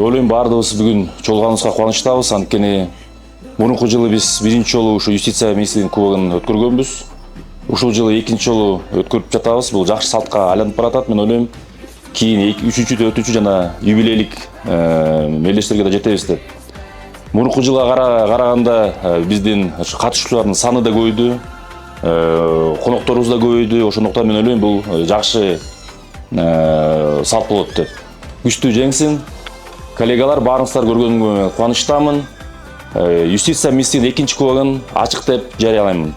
ойлойм баардыгыбыз бүгүн чогулганыбызга кубанычтабыз. Анткени мурунку жылы биз биринчи жолу ушу Юстиция министрлигинин кубогун өткөргөнбүз. Ушул жылы экинчи жолу өткөрүп жатабыз. Бул жакшы салтка айланып баратат. Мен ойлойм кийин 3-чү, 4-чү жана юбилейлик мелдештерге да жетебиз деп. Мурунку жылга караганда биздин катышуучулардын саны да көбөйдү, конокторубуз да көбөйдү. Ошондуктан мен ойлойм бул жакшы салт болот деп. Күчтүү жеңсин. Коллегалар, баарыңыздар көргөнгө кубанычтамын. Юстиция министринин экинчи кубогун ачык деп жарыялайм.